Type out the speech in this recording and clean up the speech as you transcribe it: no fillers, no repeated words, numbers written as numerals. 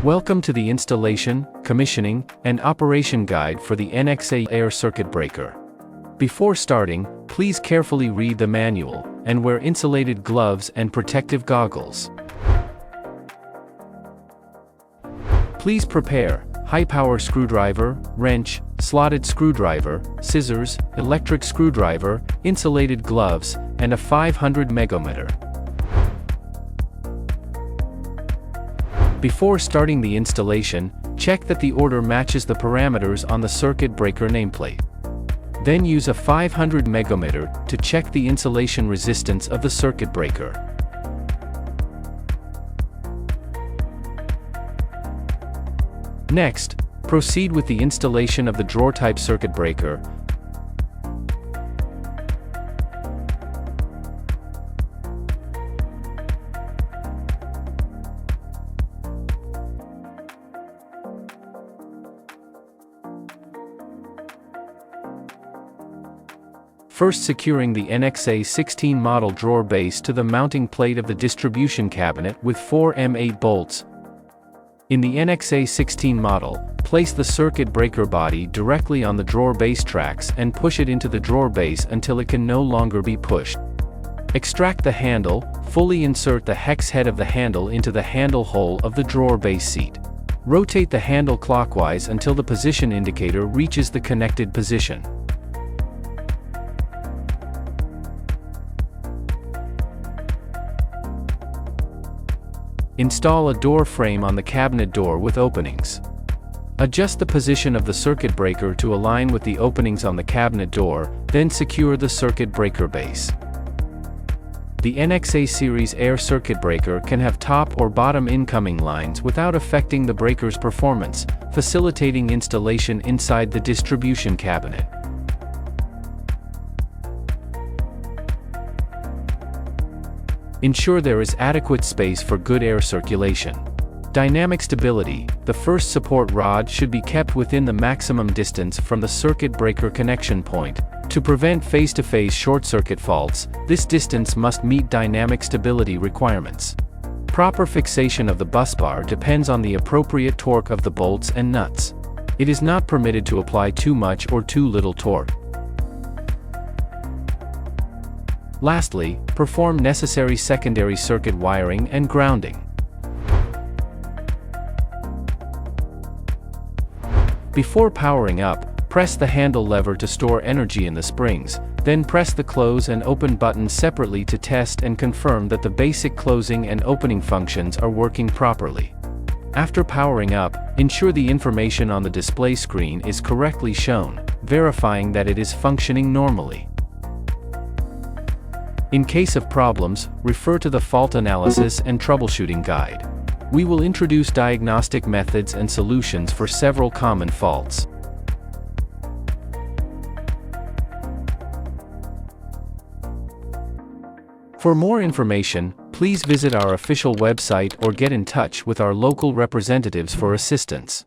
Welcome to the installation, commissioning, and operation guide for the NXA air circuit breaker. Before starting, please carefully read the manual and wear insulated gloves and protective goggles. Please prepare high-power screwdriver, wrench, slotted screwdriver, scissors, electric screwdriver, insulated gloves, and a 500 megometer. Before starting the installation, check that the order matches the parameters on the circuit breaker nameplate. Then use a 500 megometer to check the insulation resistance of the circuit breaker. Next, proceed with the installation of the drawer-type circuit breaker. First, securing the NXA 16 model drawer base to the mounting plate of the distribution cabinet with 4 M8 bolts. In the NXA 16 model, place the circuit breaker body directly on the drawer base tracks and push it into the drawer base until it can no longer be pushed. Extract the handle, fully insert the hex head of the handle into the handle hole of the drawer base seat. Rotate the handle clockwise until the position indicator reaches the connected position. Install a door frame on the cabinet door with openings. Adjust the position of the circuit breaker to align with the openings on the cabinet door, then secure the circuit breaker base. The NXA series air circuit breaker can have top or bottom incoming lines without affecting the breaker's performance, facilitating installation inside the distribution cabinet. Ensure there is adequate space for good air circulation. Dynamic stability. The first support rod should be kept within the maximum distance from the circuit breaker connection point. To prevent phase-to-phase short circuit faults, this distance must meet dynamic stability requirements. Proper fixation of the busbar depends on the appropriate torque of the bolts and nuts. It is not permitted to apply too much or too little torque. Lastly, perform necessary secondary circuit wiring and grounding. Before powering up, press the handle lever to store energy in the springs, then press the close and open buttons separately to test and confirm that the basic closing and opening functions are working properly. After powering up, ensure the information on the display screen is correctly shown, verifying that it is functioning normally. In case of problems, refer to the fault analysis and troubleshooting guide. We will introduce diagnostic methods and solutions for several common faults. For more information, please visit our official website or get in touch with our local representatives for assistance.